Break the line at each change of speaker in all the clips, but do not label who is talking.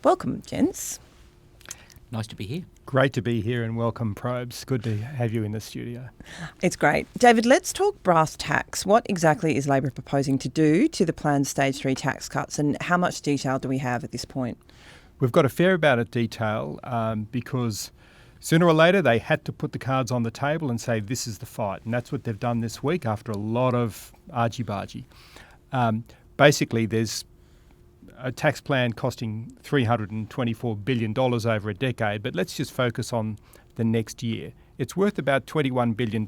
Welcome, gents.
Nice to be here.
Great to be here and welcome, Probes. Good to have you in the studio.
It's great. David, let's talk brass tacks. What exactly is Labor proposing to do to the planned Stage 3 tax cuts, and how much detail do we have at this point?
We've got a fair amount of detail because sooner or later they had to put the cards on the table and say this is the fight, and that's what they've done this week after a lot of argy-bargy. Basically, there's a tax plan costing $324 billion over a decade, but let's just focus on the next year. It's worth about $21 billion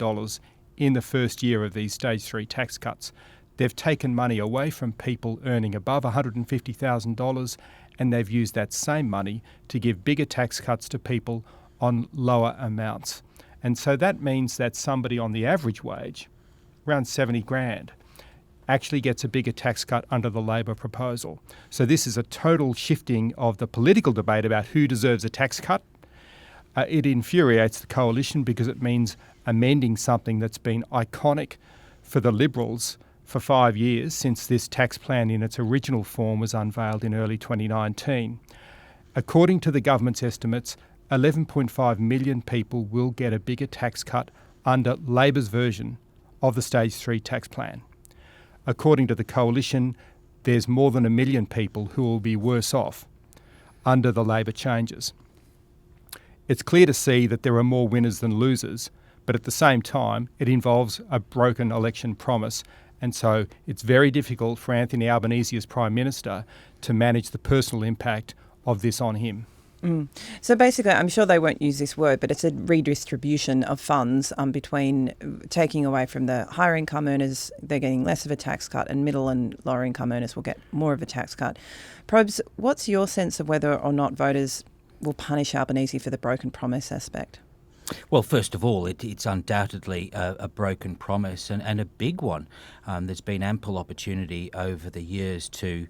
in the first year of these Stage 3 tax cuts. They've taken money away from people earning above $150,000, and they've used that same money to give bigger tax cuts to people on lower amounts. And so that means that somebody on the average wage, around 70 grand, actually gets a bigger tax cut under the Labor proposal. So this is a total shifting of the political debate about who deserves a tax cut. It infuriates the coalition because it means amending something that's been iconic for the Liberals for 5 years since this tax plan in its original form was unveiled in early 2019. According to the government's estimates, 11.5 million people will get a bigger tax cut under Labor's version of the Stage 3 tax plan. According to the coalition, there's more than 1 million people who will be worse off under the Labor changes. It's clear to see that there are more winners than losers, but at the same time, it involves a broken election promise, and so it's very difficult for Anthony Albanese as Prime Minister to manage the personal impact of this on him.
So basically, I'm sure they won't use this word, but it's a redistribution of funds between taking away from the higher income earners, they're getting less of a tax cut, and middle and lower income earners will get more of a tax cut. Probes, what's your sense of whether or not voters will punish Albanese for the broken promise aspect?
Well, first of all, it's undoubtedly a broken promise and a big one. There's been ample opportunity over the years to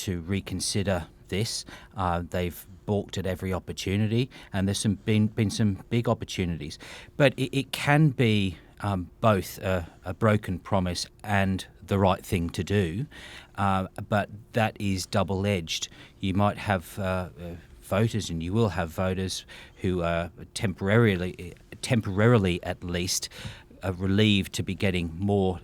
reconsider this. They've balked at every opportunity, and there's been some big opportunities. But it can be both a broken promise and the right thing to do, but that is double-edged. You might have voters, and you will have voters who are temporarily at least, relieved to be getting more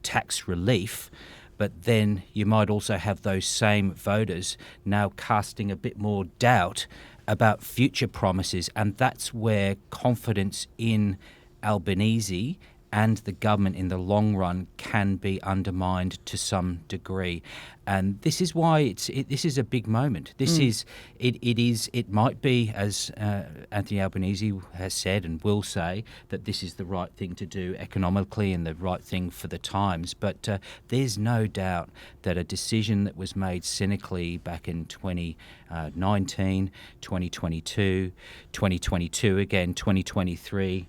tax relief. But then you might also have those same voters now casting a bit more doubt about future promises, and that's where confidence in Albanese and the government in the long run can be undermined to some degree. And this is why this is a big moment. It might be, as Anthony Albanese has said and will say, that this is the right thing to do economically and the right thing for the times. But there's no doubt that a decision that was made cynically back in 2019, 2022, 2022 again, 2023,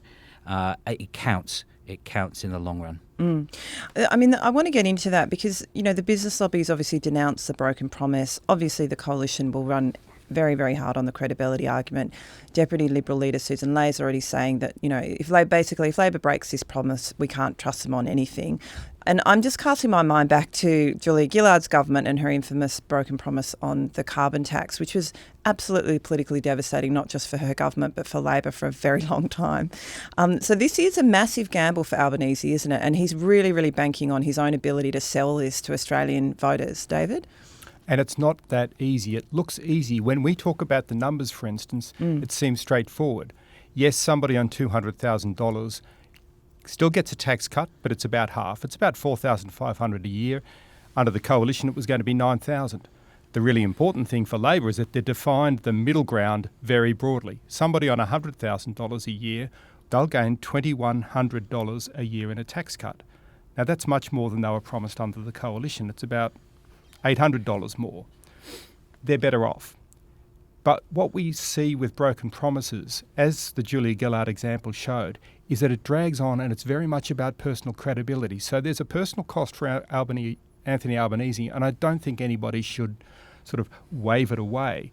it counts. It counts in the long run.
I mean, I want to get into that because, you know, the business lobbies obviously denounced the broken promise. Obviously, the coalition will run very, very hard on the credibility argument. Deputy Liberal leader Susan Ley's already saying that, you know, if Labor breaks this promise, we can't trust them on anything. And I'm just casting my mind back to Julia Gillard's government and her infamous broken promise on the carbon tax, which was absolutely politically devastating, not just for her government, but for Labor for a very long time. So this is a massive gamble for Albanese, isn't it? And he's really, really banking on his own ability to sell this to Australian voters. David?
And it's not that easy. It looks easy. When we talk about the numbers, for instance, it seems straightforward. Yes, somebody on $200,000 still gets a tax cut, but it's about half. It's about $4,500 a year. Under the coalition, it was going to be $9,000. The really important thing for Labor is that they defined the middle ground very broadly. Somebody on $100,000 a year, they'll gain $2,100 a year in a tax cut. Now, that's much more than they were promised under the coalition. It's about $800 more. They're better off. But what we see with broken promises, as the Julia Gillard example showed, is that it drags on and it's very much about personal credibility. So there's a personal cost for Anthony Albanese, and I don't think anybody should sort of wave it away.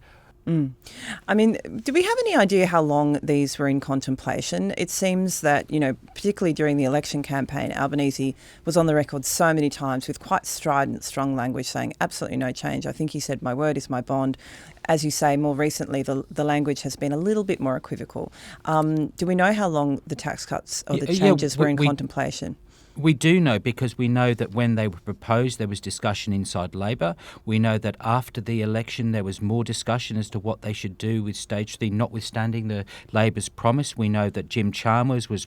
I mean, do we have any idea how long these were in contemplation? It seems that, particularly during the election campaign, Albanese was on the record so many times with quite strident, strong language saying absolutely no change. I think he said, "My word is my bond." As you say, more recently, the language has been a little bit more equivocal. Do we know how long the tax cuts or the changes were in contemplation?
We do know, because we know that when they were proposed, there was discussion inside Labor. We know that after the election, there was more discussion as to what they should do with Stage 3, notwithstanding the Labor's promise. We know that Jim Chalmers was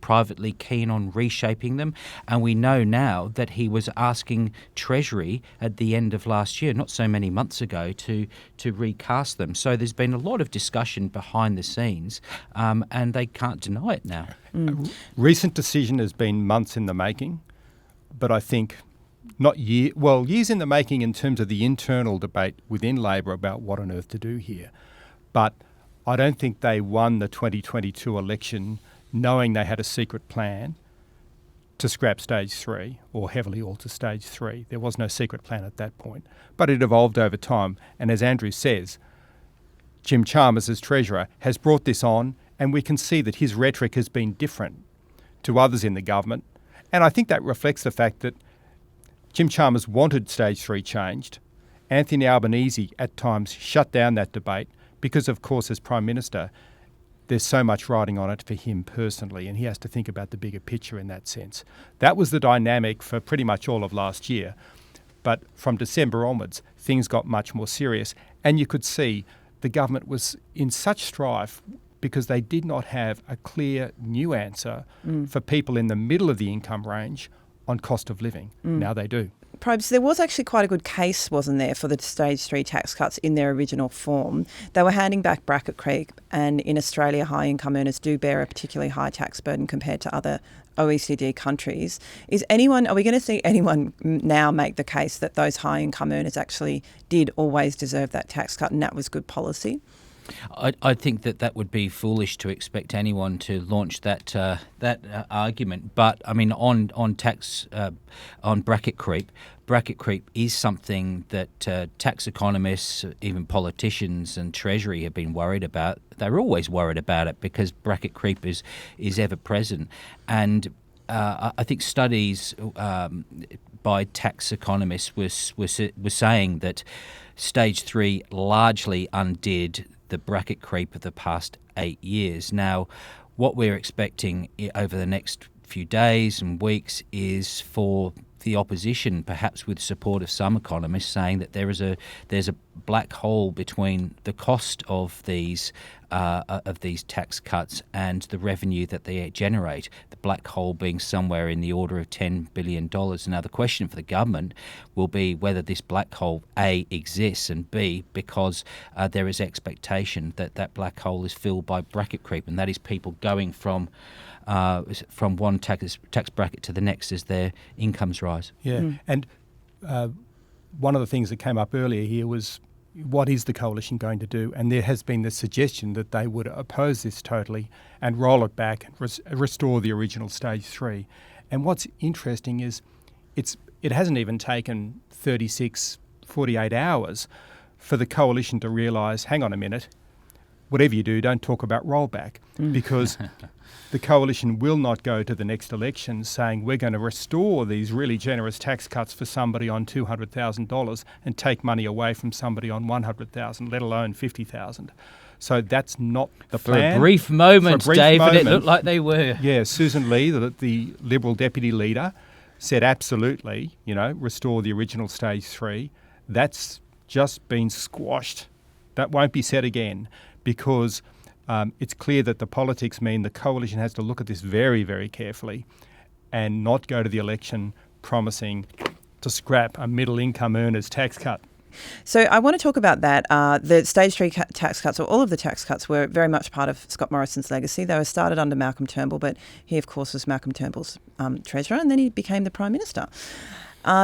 privately keen on reshaping them. And we know now that he was asking Treasury at the end of last year, not so many months ago, to recast them. So there's been a lot of discussion behind the scenes, and they can't deny it now.
Recent decision has been months in the making, but I think years in the making in terms of the internal debate within Labor about what on earth to do here. But I don't think they won the 2022 election knowing they had a secret plan to scrap Stage 3 or heavily alter Stage 3. There was no secret plan at that point, but it evolved over time. And as Andrew says, Jim Chalmers as Treasurer has brought this on, and we can see that his rhetoric has been different to others in the government. And I think that reflects the fact that Jim Chalmers wanted Stage 3 changed. Anthony Albanese at times shut down that debate because, of course, as Prime Minister, there's so much riding on it for him personally, and he has to think about the bigger picture in that sense. That was the dynamic for pretty much all of last year. But from December onwards, things got much more serious, and you could see the government was in such strife because they did not have a clear new answer for people in the middle of the income range on cost of living. Now they do.
Probes, there was actually quite a good case, wasn't there, for the Stage 3 tax cuts in their original form. They were handing back bracket creep, and in Australia, high income earners do bear a particularly high tax burden compared to other OECD countries. Are we going to see anyone now make the case that those high income earners actually did always deserve that tax cut and that was good policy?
I think that would be foolish to expect anyone to launch that argument. But I mean, on tax, on bracket creep is something that tax economists, even politicians and Treasury have been worried about. They're always worried about it because bracket creep is ever present, and I think studies by tax economists were saying that Stage 3 largely undid the bracket creep of the past 8 years. Now, what we're expecting over the next few days and weeks is for the opposition, perhaps with support of some economists, saying that there's a black hole between the cost of these tax cuts and the revenue that they generate. The black hole being somewhere in the order of $10 billion. Now, the question for the government will be whether this black hole A exists, and B, because there is expectation that black hole is filled by bracket creep, and that is people going from one tax bracket to the next as their incomes rise.
Yeah, and one of the things that came up earlier here was, what is the coalition going to do? And there has been the suggestion that they would oppose this totally and roll it back and restore the original Stage 3. And what's interesting is it hasn't even taken 36, 48 hours for the coalition to realise, hang on a minute, whatever you do, don't talk about rollback, because the coalition will not go to the next election saying we're going to restore these really generous tax cuts for somebody on $200,000 and take money away from somebody on $100,000, let alone $50,000. So that's not the plan.
For a brief moment, David, it looked like they were.
Yeah, Susan Lee, the Liberal deputy leader, said absolutely, restore the original Stage 3. That's just been squashed. That won't be said again, because it's clear that the politics mean the coalition has to look at this very, very carefully and not go to the election promising to scrap a middle income earner's tax cut.
So I want to talk about that. The Stage 3 tax cuts, or all of the tax cuts, were very much part of Scott Morrison's legacy. They were started under Malcolm Turnbull, but he, of course, was Malcolm Turnbull's Treasurer, and then he became the Prime Minister.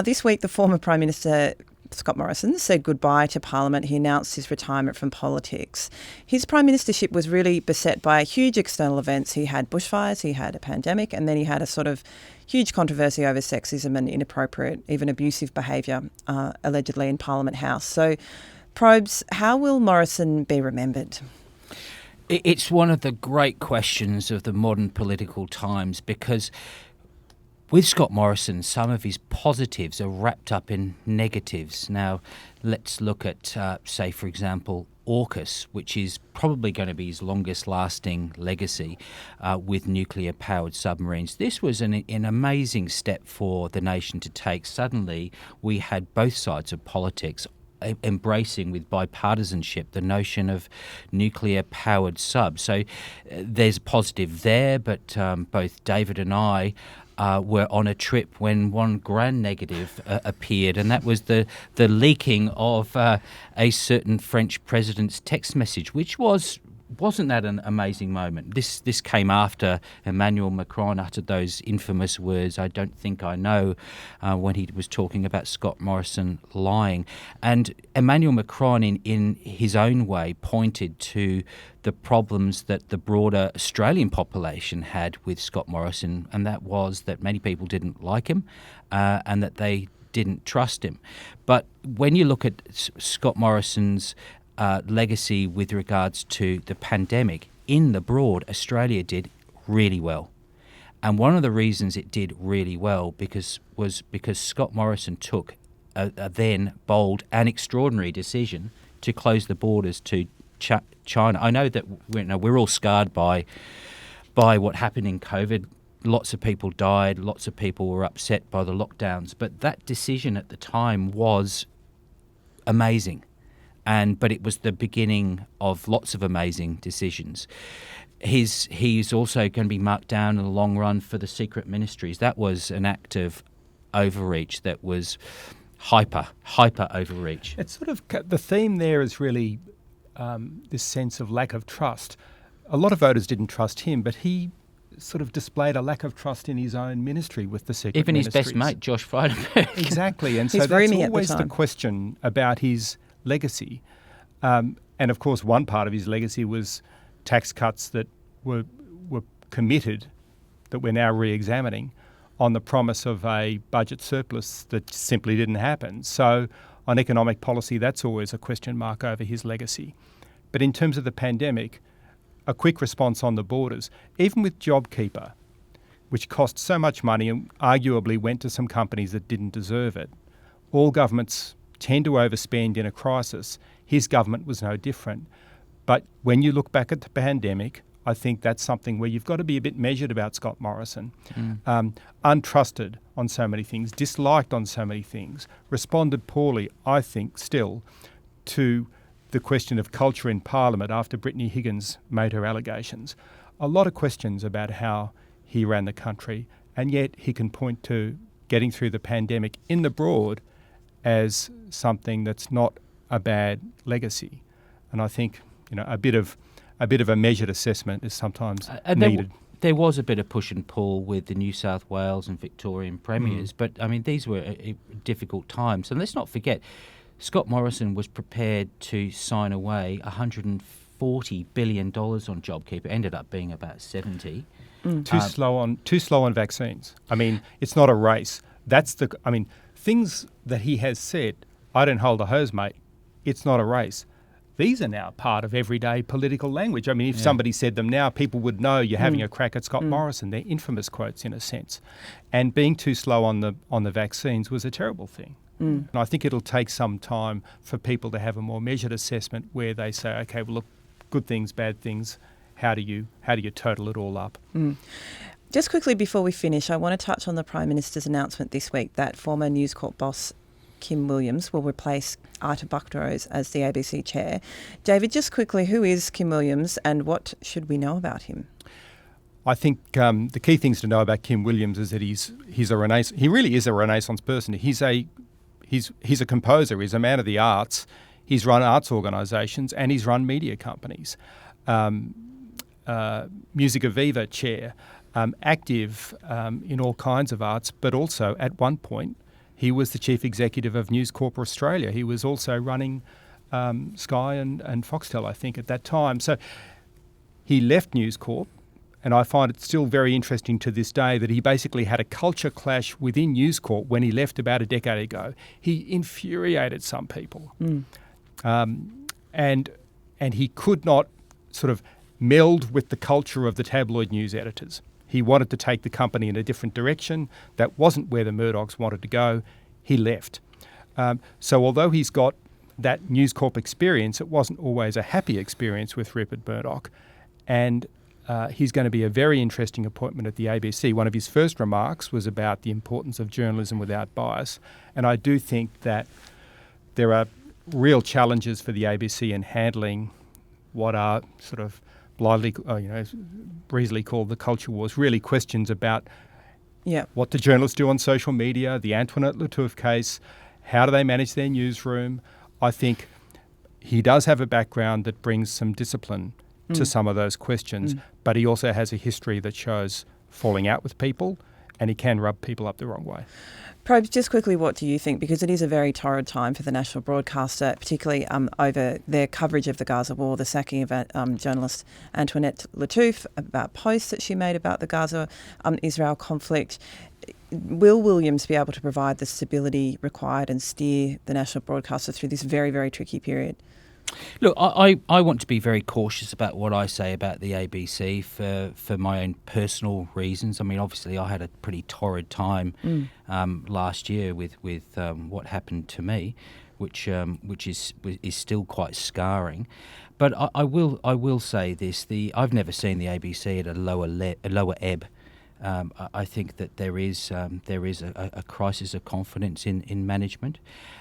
This week, the former Prime Minister, Scott Morrison, said goodbye to Parliament. He announced his retirement from politics. His prime ministership was really beset by huge external events. He had bushfires, he had a pandemic, and then he had a sort of huge controversy over sexism and inappropriate, even abusive behaviour, allegedly in Parliament House. So Probes, how will Morrison be remembered?
It's one of the great questions of the modern political times, because with Scott Morrison, some of his positives are wrapped up in negatives. Now, let's look at, say, for example, AUKUS, which is probably going to be his longest-lasting legacy with nuclear-powered submarines. This was an amazing step for the nation to take. Suddenly, we had both sides of politics embracing with bipartisanship the notion of nuclear-powered subs. So there's a positive there, but both David and I were on a trip when one grand negative appeared, and that was the leaking of a certain French president's text message, which wasn't that an amazing moment? This came after Emmanuel Macron uttered those infamous words, "I don't think I know," when he was talking about Scott Morrison lying. And Emmanuel Macron, in his own way, pointed to the problems that the broader Australian population had with Scott Morrison, and that was that many people didn't like him and that they didn't trust him. But when you look at Scott Morrison's legacy with regards to the pandemic, in the broad, Australia did really well. And one of the reasons it did really well was because Scott Morrison took a then bold and extraordinary decision to close the borders to China. I know that we're all scarred by what happened in COVID. Lots of people died, lots of people were upset by the lockdowns, but that decision at the time was amazing. But it was the beginning of lots of amazing decisions. He's also going to be marked down in the long run for the secret ministries. That was an act of overreach that was hyper overreach.
It's sort of the theme there is really this sense of lack of trust. A lot of voters didn't trust him, but he sort of displayed a lack of trust in his own ministry with the secret
Even
ministries.
his best mate, Josh Frydenberg.
Exactly, and
His
so that's
roomie at the
always the
time.
question about his legacy. And of course, one part of his legacy was tax cuts that were committed, that we're now re-examining, on the promise of a budget surplus that simply didn't happen. So on economic policy, that's always a question mark over his legacy. But in terms of the pandemic, a quick response on the borders, even with JobKeeper, which cost so much money and arguably went to some companies that didn't deserve it. All governments tend to overspend in a crisis. His government was no different. But when you look back at the pandemic, I think that's something where you've got to be a bit measured about Scott Morrison. Untrusted on so many things, disliked on so many things, responded poorly, I think, still, to the question of culture in Parliament after Brittany Higgins made her allegations. A lot of questions about how he ran the country, and yet he can point to getting through the pandemic in the broad as something that's not a bad legacy. And I think a bit of a measured assessment is sometimes needed.
There was a bit of push and pull with the New South Wales and Victorian premiers, but I mean these were difficult times. And let's not forget, Scott Morrison was prepared to sign away $140 billion on JobKeeper. It ended up being about 70.
Too slow on vaccines. I mean, it's not a race. Things that he has said, "I don't hold a hose, mate. It's not a race." These are now part of everyday political language. I mean, if somebody said them now, people would know you're having a crack at Scott Morrison. They're infamous quotes in a sense. And being too slow on the vaccines was a terrible thing. And I think it'll take some time for people to have a more measured assessment where they say, okay, well, look, good things, bad things. How do you total it all up?
Just quickly before we finish, I want to touch on the Prime Minister's announcement this week that former News Corp boss Kim Williams will replace Ita Buckrose as the ABC chair. David, just quickly, who is Kim Williams and what should we know about him?
I think the key things to know about Kim Williams is that he's a Renaissance. He really is a Renaissance person. He's a composer. He's a man of the arts. He's run arts organisations and he's run media companies. Music Aviva chair, active in all kinds of arts, but also at one point he was the chief executive of News Corp Australia. He was also running Sky and Foxtel, I think, at that time. So he left News Corp, and I find it still very interesting to this day that he basically had a culture clash within News Corp when he left about a decade ago. He infuriated some people. and he could not sort of meld with the culture of the tabloid news editors. He wanted to take the company in a different direction. That wasn't where the Murdochs wanted to go. He left. So although he's got that News Corp experience, it wasn't always a happy experience with Rupert Murdoch. And he's going to be a very interesting appointment at the ABC. One of his first remarks was about the importance of journalism without bias. And I do think that there are real challenges for the ABC in handling what are sort of blithely, breezily called the culture wars, really questions about what do journalists do on social media, the Antoinette Lattouf case, how do they manage their newsroom. I think he does have a background that brings some discipline to some of those questions, but he also has a history that shows falling out with people, and he can rub people up the wrong way.
Probes, just quickly, what do you think? Because it is a very torrid time for the national broadcaster, particularly over their coverage of the Gaza war, the sacking of journalist Antoinette Lattouf, about posts that she made about the Gaza-Israel conflict. Will Williams be able to provide the stability required and steer the national broadcaster through this very, very tricky period?
Look, I want to be very cautious about what I say about the ABC for my own personal reasons. I mean, obviously, I had a pretty torrid time last year with what happened to me, which is still quite scarring. But I will say this: I've never seen the ABC at a lower ebb. I think that there is a crisis of confidence in management,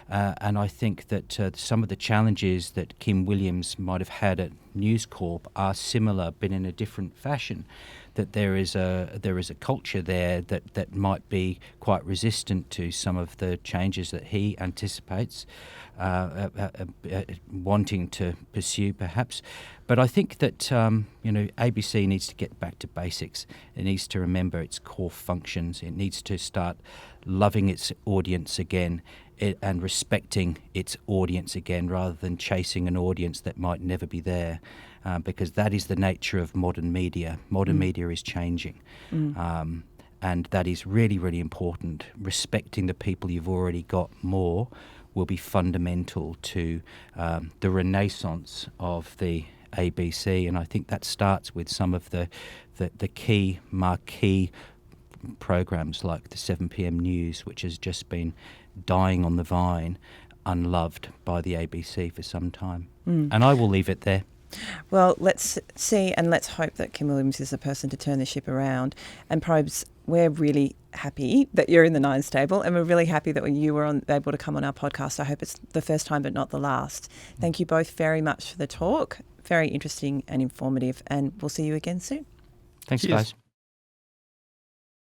and I think that some of the challenges that Kim Williams might have had at News Corp are similar, but in a different fashion. That there is a culture there that might be quite resistant to some of the changes that he anticipates, wanting to pursue perhaps. But I think that ABC needs to get back to basics. It needs to remember its core functions. It needs to start loving its audience again and respecting its audience again, rather than chasing an audience that might never be there. Because that is the nature of modern media. Modern media is changing. And that is really, really important. Respecting the people you've already got more will be fundamental to the renaissance of the ABC. And I think that starts with some of the key marquee programs like the 7pm News, which has just been dying on the vine, unloved by the ABC for some time. And I will leave it there.
Well, let's see and let's hope that Kim Williams is the person to turn the ship around. And Probes, we're really happy that you're in the Nines table, and we're really happy that you were able to come on our podcast. I hope it's the first time but not the last. Thank you both very much for the talk. Very interesting and informative, and we'll see you again soon.
Thanks,
Cheers.
guys.